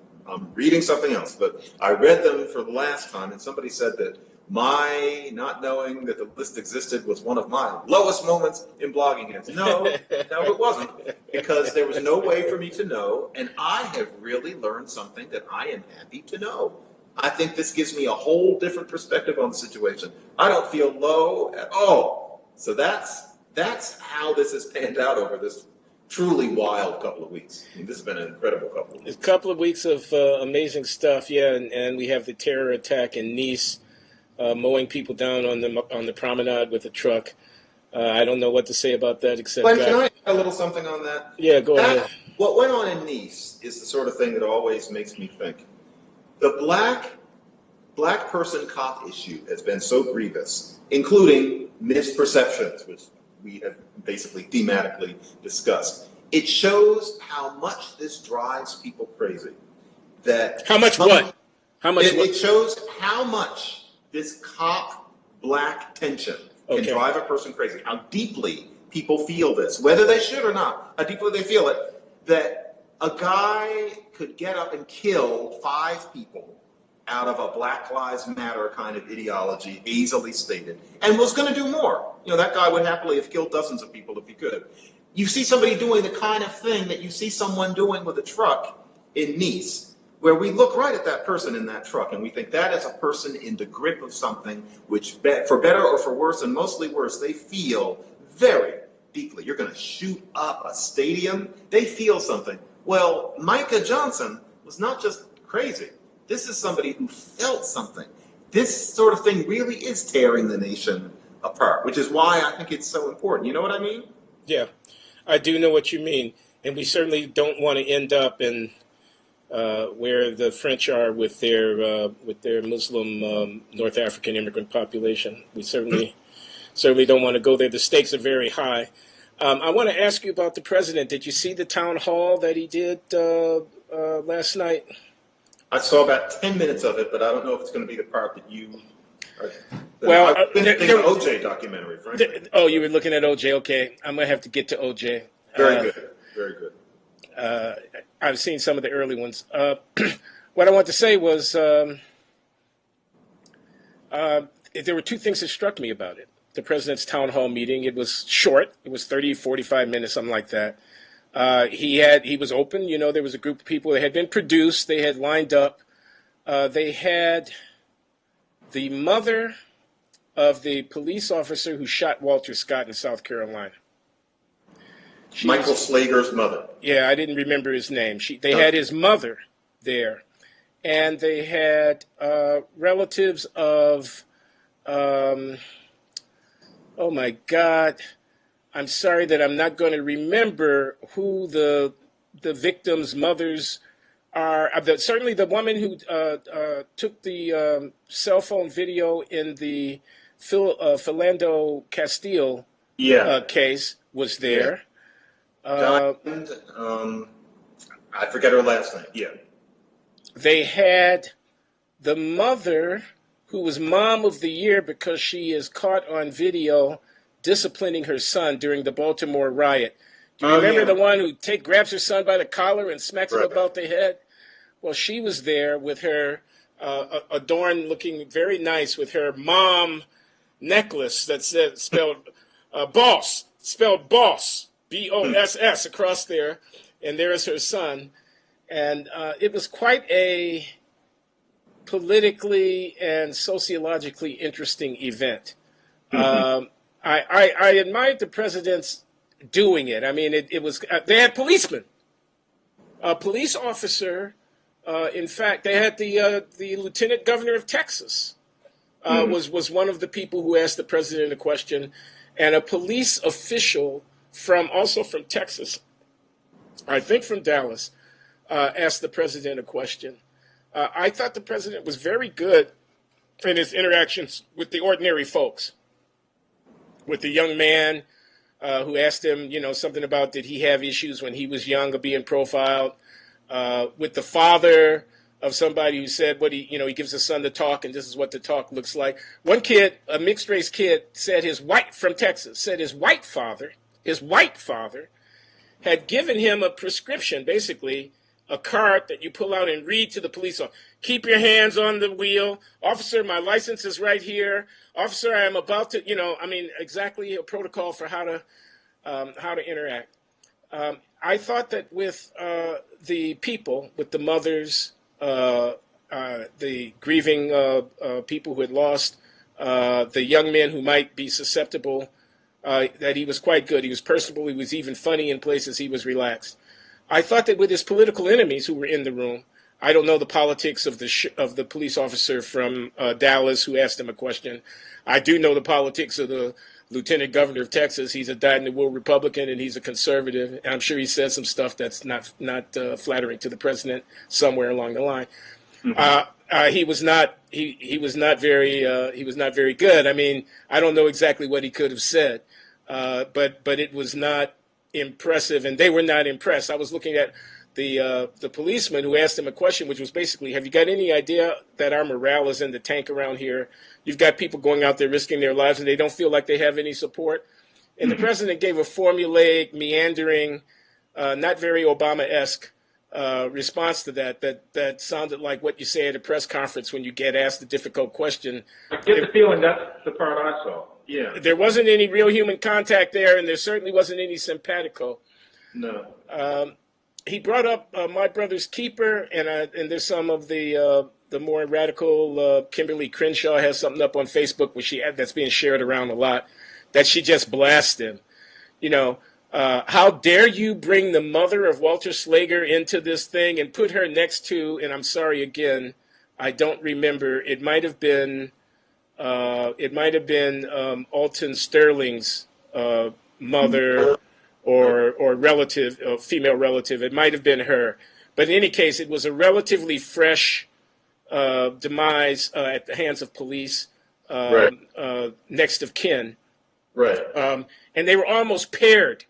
B: reading something else. But I read them for the last time, and somebody said that my not knowing that the list existed was one of my lowest moments in blogging. No, it wasn't, because there was no way for me to know, and I have really learned something that I am happy to know. I think this gives me a whole different perspective on the situation. I don't feel low at all. So that's how this has panned out over this truly wild couple of weeks. I mean, this has been an incredible couple of weeks.
A: A couple of weeks of amazing stuff, and we have the terror attack in Nice. Mowing people down on the promenade with a truck. I don't know what to say about that except.
B: Glenn, can I add a little something on that?
A: Yeah, go ahead.
B: What went on in Nice is the sort of thing that always makes me think. The black person cop issue has been so grievous, including misperceptions, which we have basically thematically discussed. It shows how much this drives people crazy.
A: How much what?
B: It shows how much this cop-black tension can drive a person crazy. How deeply people feel this, whether they should or not, how deeply they feel it, that a guy could get up and kill 5 people out of a Black Lives Matter kind of ideology, easily stated, and was going to do more. You know, that guy would happily have killed dozens of people if he could. You see somebody doing the kind of thing that you see someone doing with a truck in Nice, where we look right at that person in that truck and we think that is a person in the grip of something which, for better or for worse, and mostly worse, they feel very deeply. You're going to shoot up a stadium? They feel something. Well, Micah Johnson was not just crazy. This is somebody who felt something. This sort of thing really is tearing the nation apart, which is why I think it's so important. You know what I mean?
A: Yeah, I do know what you mean. And we certainly don't want to end up in where the French are with their Muslim North African immigrant population. We certainly don't want to go there. The stakes are very high. I want to ask you about the president. Did you see the town hall that he did last night?
B: I saw about 10 minutes of it, but I don't know if it's going to be the part that you are.
A: Well,
B: I've been thinking OJ documentary, frankly.
A: Oh, you were looking at OJ. Okay, I'm going to have to get to OJ.
B: Very good. Very good.
A: I've seen some of the early ones. What I want to say was there were 2 things that struck me about it. The president's town hall meeting, it was short. It was 30, 45 minutes, something like that. He was open. You know, there was a group of people that had been produced. They had lined up. They had the mother of the police officer who shot Walter Scott in South Carolina.
B: Michael Slager's mother.
A: Yeah, I didn't remember his name. They had his mother there, and they had relatives of, oh my God, I'm sorry that I'm not going to remember who the victims' mothers are. Certainly the woman who took the cell phone video in the Philando Castile case was there.
B: Yeah. I forget her last name. Yeah.
A: They had the mother who was Mom of the Year because she is caught on video disciplining her son during the Baltimore riot. Do you remember the one who grabs her son by the collar and smacks him about the head? Well, she was there with her adorned, looking very nice, with her mom necklace that said spelled boss, BOSS across there, and there is her son. And it was quite a politically and sociologically interesting event. I admired the president's doing it. I mean, it was they had policemen, a police officer. In fact, they had the lieutenant governor of Texas was one of the people who asked the president a question, and a police official also from Texas, I think from Dallas, asked the president a question. I thought the president was very good in his interactions with the ordinary folks, with the young man who asked him, something about did he have issues when he was young of being profiled, with the father of somebody who said what he gives his son the talk, and this is what the talk looks like. One kid, a mixed race kid, said his white father had given him a prescription, basically a card that you pull out and read to the police officer. Keep your hands on the wheel. Officer, my license is right here. Officer, I am about to, exactly a protocol for how to interact. I thought that with the people, with the mothers, the grieving people who had lost, the young men who might be susceptible, that he was quite good. He was personable. He was even funny in places. He was relaxed. I thought that with his political enemies who were in the room, I don't know the politics of the police officer from Dallas who asked him a question. I do know the politics of the lieutenant governor of Texas. He's a dyed-in-the-wool Republican, and he's a conservative. And I'm sure he said some stuff that's not flattering to the president somewhere along the line. Mm-hmm. He was not very good. I mean, I don't know exactly what he could have said, but it was not impressive, and they were not impressed. I was looking at the policeman who asked him a question, which was basically, have you got any idea that our morale is in the tank around here? You've got people going out there risking their lives, and they don't feel like they have any support. And the president gave a formulaic, meandering, not very Obama-esque response to that sounded like what you say at a press conference when you get asked a difficult question.
C: I get the feeling that's the part I saw.
A: Yeah. There wasn't any real human contact there, and there certainly wasn't any simpatico.
B: No.
A: He brought up My Brother's Keeper, and there's some of the more radical Kimberly Crenshaw has something up on Facebook that's being shared around a lot, that she just blasted him. How dare you bring the mother of Walter Slager into this thing and put her next to, and I'm sorry again, I don't remember. It might have been Alton Sterling's mother or relative, female relative. It might have been her. But in any case, it was a relatively fresh demise at the hands of police, next of kin.
B: Right.
A: And they were almost paired.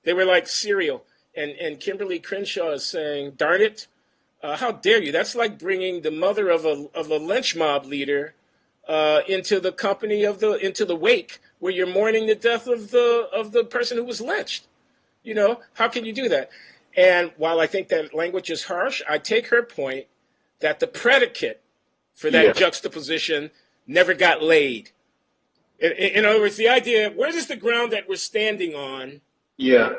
A: They were like cereal. And Kimberly Crenshaw is saying, darn it, how dare you? That's like bringing the mother of a lynch mob leader into the company into the wake where you're mourning the death of the person who was lynched. How can you do that? And while I think that language is harsh, I take her point that the predicate for that juxtaposition never got laid. In other words, the idea, where is the ground that we're standing on?
B: Yeah.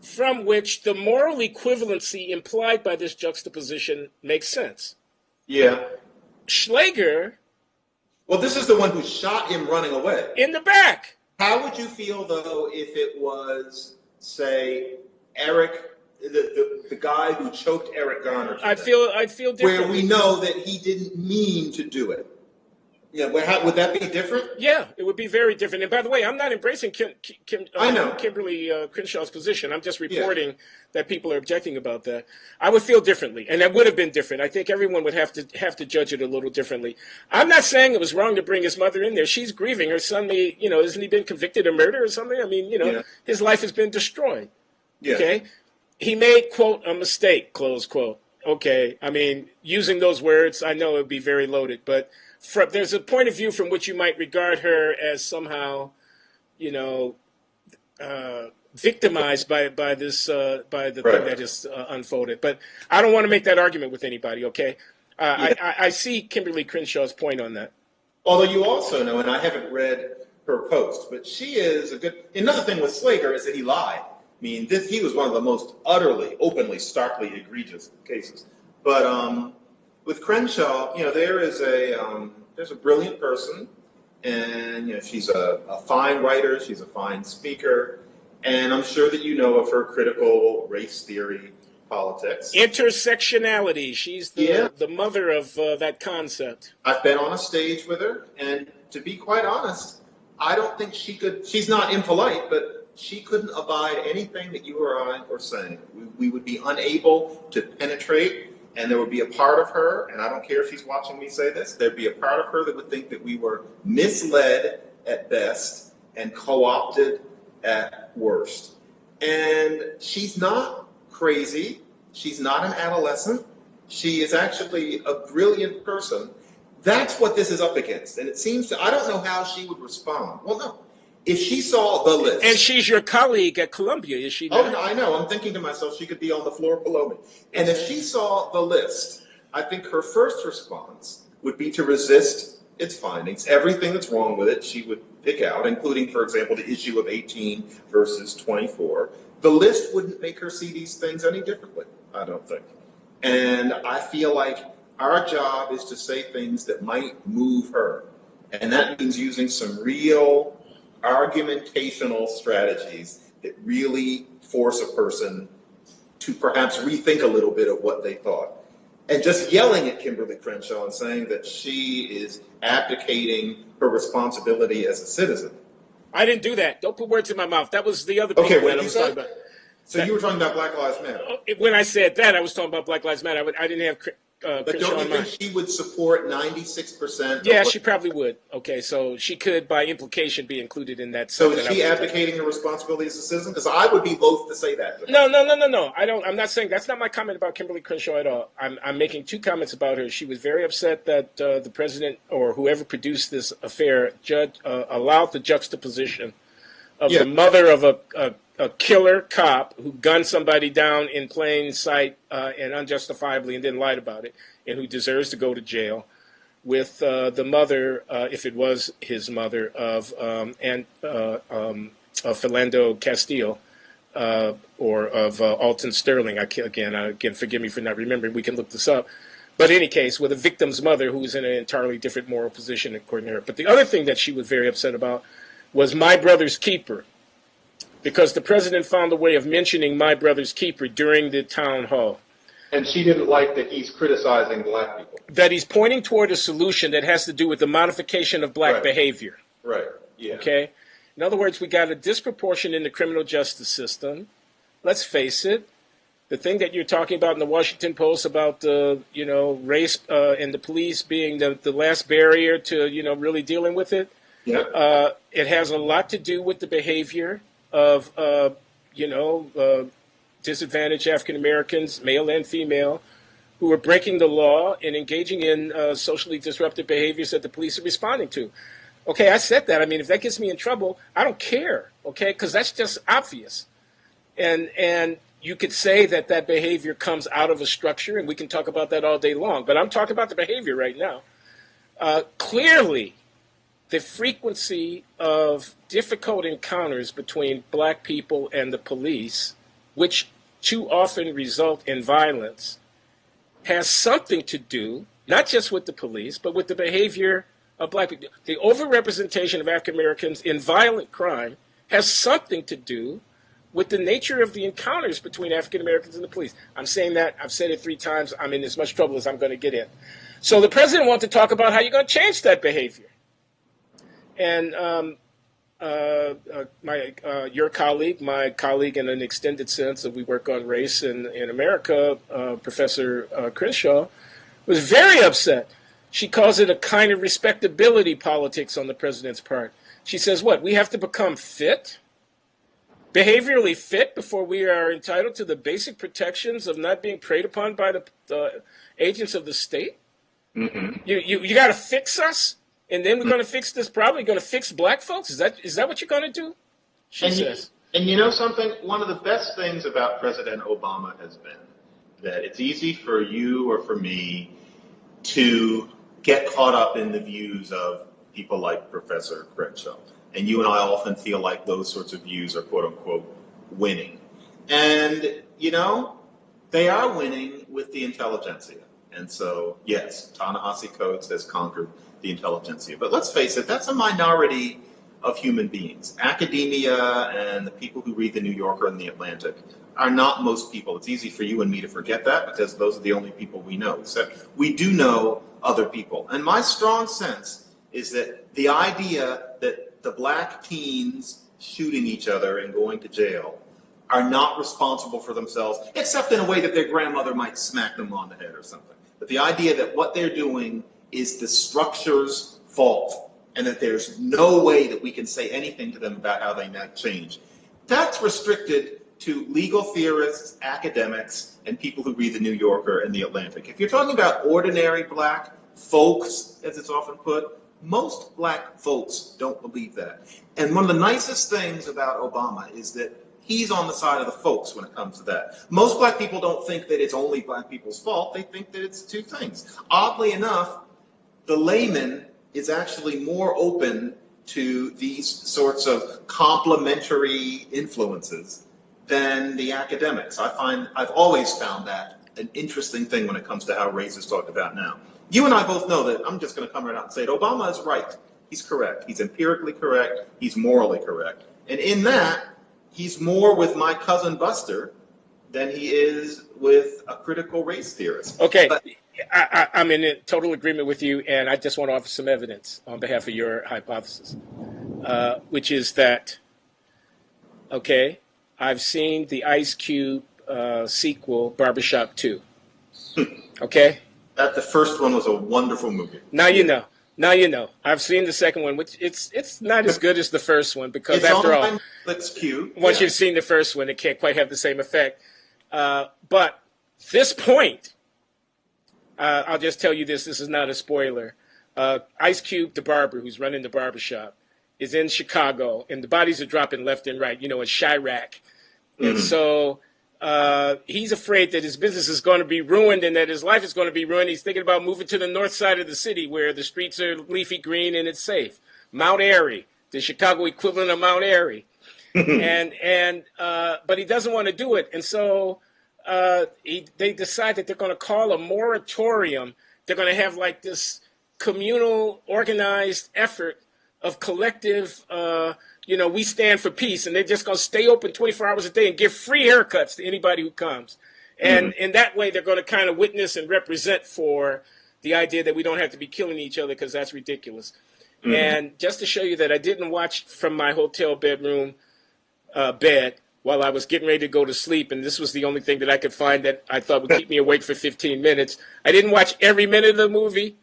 A: From which the moral equivalency implied by this juxtaposition makes sense.
B: Yeah.
A: Schlager.
B: Well, this is the one who shot him running away.
A: In the back.
B: How would you feel, though, if it was, say, Eric, the guy who choked Eric Garner?
A: I'd feel different.
B: Where we know that he didn't mean to do it. Yeah, would that be different?
A: Yeah, it would be very different. And by the way, I'm not embracing Kimberly Crenshaw's position. I'm just reporting that people are objecting about that. I would feel differently, and that would have been different. I think everyone would have to judge it a little differently. I'm not saying it was wrong to bring his mother in there. She's grieving. Her son may, hasn't he been convicted of murder or something? I mean, his life has been destroyed. Yeah. Okay? He made, quote, a mistake, close quote. okay, I mean, using those words, I know it would be very loaded, but there's a point of view from which you might regard her as somehow, you know, victimized by the thing that is unfolded. But I don't want to make that argument with anybody. Okay, I see Kimberly Crenshaw's point on that.
B: Although you also know, and I haven't read her post, but she is a good. Another thing with Slager is that he lied. I mean, he was one of the most utterly, openly, starkly egregious cases. But with Crenshaw, there's a brilliant person, and she's a fine writer, she's a fine speaker, and I'm sure that you know of her critical race theory politics.
A: Intersectionality. She's the mother of that concept.
B: I've been on a stage with her, and to be quite honest, I don't think she could. She's not impolite, but she couldn't abide anything that you or I were saying. We would be unable to penetrate, and there would be a part of her, and I don't care if she's watching me say this, there'd be a part of her that would think that we were misled at best and co-opted at worst. And she's not crazy. She's not an adolescent. She is actually a brilliant person. That's what this is up against. And it seems I don't know how she would respond. Well, no. If she saw the list.
A: And she's your colleague at Columbia, is she not?
B: Oh, no, I know. I'm thinking to myself, she could be on the floor below me. And if she saw the list, I think her first response would be to resist its findings. Everything that's wrong with it, she would pick out, including, for example, the issue of 18 versus 24. The list wouldn't make her see these things any differently, I don't think. And I feel like our job is to say things that might move her. And that means using some real argumentational strategies that really force a person to perhaps rethink a little bit of what they thought. And just yelling at Kimberly Crenshaw and saying that she is abdicating her responsibility as a citizen.
A: I didn't do that. Don't put words in my mouth. That was the other people that I was talking about.
B: So you were talking about Black Lives Matter.
A: When I said that, I was talking about Black Lives Matter. I didn't have
B: but don't you think she would support 96%?
A: Yeah, she probably would. Okay, so she could, by implication, be included in that.
B: So is she abdicating her responsibility as a citizen? Because I would be loath to say that.
A: No. I don't. I'm not saying that's not my comment about Kimberly Crenshaw at all. I'm making two comments about her. She was very upset that the president or whoever produced this affair allowed the juxtaposition of the mother of a killer cop who gunned somebody down in plain sight and unjustifiably and then lied about it, and who deserves to go to jail, with the mother, if it was his mother, of Philando Castile, or of Alton Sterling. Again, forgive me for not remembering. We can look this up. But in any case, with a victim's mother who was in an entirely different moral position according to her. But the other thing that she was very upset about was My Brother's Keeper, because the president found a way of mentioning My Brother's Keeper during the town hall.
B: And she didn't like that he's criticizing black people.
A: That he's pointing toward a solution that has to do with the modification of black behavior.
B: Right, yeah.
A: Okay? In other words, we got a disproportion in the criminal justice system. Let's face it. The thing that you're talking about in the Washington Post about race and the police being the last barrier to, really dealing with it.
B: Yeah.
A: It has a lot to do with the behavior of, disadvantaged African Americans, male and female, who are breaking the law and engaging in socially disruptive behaviors that the police are responding to. Okay, I said that. I mean, if that gets me in trouble, I don't care, okay, because that's just obvious. And you could say that behavior comes out of a structure, and we can talk about that all day long, but I'm talking about the behavior right now. Clearly, the frequency of difficult encounters between black people and the police, which too often result in violence, has something to do, not just with the police, but with the behavior of black people. The overrepresentation of African Americans in violent crime has something to do with the nature of the encounters between African Americans and the police. I'm saying that. I've said it 3 times. I'm in as much trouble as I'm going to get in. So the president wants to talk about how you're going to change that behavior. And your colleague, my colleague in an extended sense, that we work on race in America, Professor Crenshaw, was very upset. She calls it a kind of respectability politics on the president's part. She says, what, we have to become fit? behaviorally fit before we are entitled to the basic protections of not being preyed upon by the agents of the state?
B: Mm-hmm.
A: You got to fix us, and then we're going to fix this problem. You're going to fix black folks? Is that what you're going to do? She says.
B: And you know something? One of the best things about President Obama has been that it's easy for you or for me to get caught up in the views of people like Professor Crenshaw. And you and I often feel like those sorts of views are, quote unquote, winning. And, you know, they are winning with the intelligentsia. And so, yes, Ta-Nehisi Coates has conquered the intelligentsia. But let's face it, that's a minority of human beings. Academia and the people who read the New Yorker and the Atlantic are not most people. It's easy for you and me to forget that because those are the only people we know. Except we do know other people. And my strong sense is that the idea that the black teens shooting each other and going to jail are not responsible for themselves, except in a way that their grandmother might smack them on the head or something. But the idea that what they're doing is the structure's fault and that there's no way that we can say anything to them about how they might change, that's restricted to legal theorists, academics, and people who read the New Yorker and the Atlantic. If you're talking about ordinary black folks, as it's often put, most black folks don't believe that. And one of the nicest things about Obama is that he's on the side of the folks when it comes to that. Most black people don't think that it's only black people's fault. They think that it's two things. Oddly enough, the layman is actually more open to these sorts of complementary influences than the academics. I've always found that an interesting thing when it comes to how race is talked about now. You and I both know that, I'm just going to come right out and say it, Obama is right. He's correct. He's empirically correct. He's morally correct. And in that, he's more with my cousin Buster than he is with a critical race theorist.
A: Okay, but I'm in total agreement with you, and I just want to offer some evidence on behalf of your hypothesis, which is that, okay, I've seen the Ice Cube sequel, Barber Shop 2. Okay?
B: The first one was a wonderful movie.
A: Now you know. Now you know. I've seen the second one, which it's not as good as the first one because after all, once you've seen the first one, it can't quite have the same effect. But this point, I'll just tell you this. This is not a spoiler. Ice Cube, the barber who's running the barber shop, is in Chicago, and the bodies are dropping left and right, in Chirac. And so he's afraid that his business is going to be ruined and that his life is going to be ruined. He's thinking about moving to the north side of the city where the streets are leafy green and it's safe. Mount Airy, the Chicago equivalent of Mount Airy. But he doesn't want to do it. And so they decide that they're going to call a moratorium. They're going to have like this communal organized effort of collective, we stand for peace, and they're just going to stay open 24 hours a day and give free haircuts to anybody who comes. And in that way, they're going to kind of witness and represent for the idea that we don't have to be killing each other because that's ridiculous. And just to show you that I didn't watch from my hotel bedroom bed while I was getting ready to go to sleep, and this was the only thing that I could find that I thought would keep me awake for 15 minutes. I didn't watch every minute of the movie.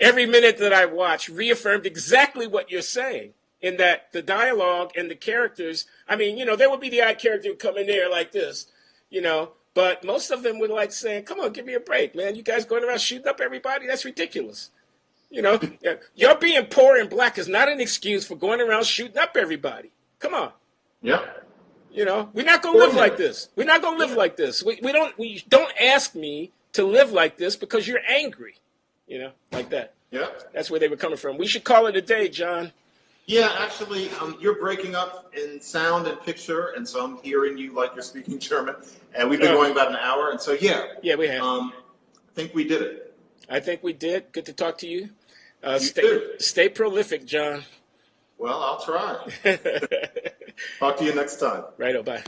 A: Every minute that I watched reaffirmed exactly what you're saying, in that the dialogue and the characters, there would be the odd character who come in there like this, but most of them were like saying, come on, give me a break, man. You guys going around shooting up everybody? That's ridiculous. Your being poor and black is not an excuse for going around shooting up everybody. Come on.
B: Yeah.
A: We're not going to live like this. We're not going to live like this. We don't ask me to live like this because you're angry. Like that.
B: Yeah.
A: That's where they were coming from. We should call it a day, John.
B: Yeah, actually, you're breaking up in sound and picture, and so I'm hearing you like you're speaking German. And we've been going about an hour, and so yeah.
A: Yeah, we have.
B: I think we did it.
A: I think we did. Good to talk to you.
B: You
A: stay prolific, John.
B: Well, I'll try. Talk to you next time.
A: Righto, bye.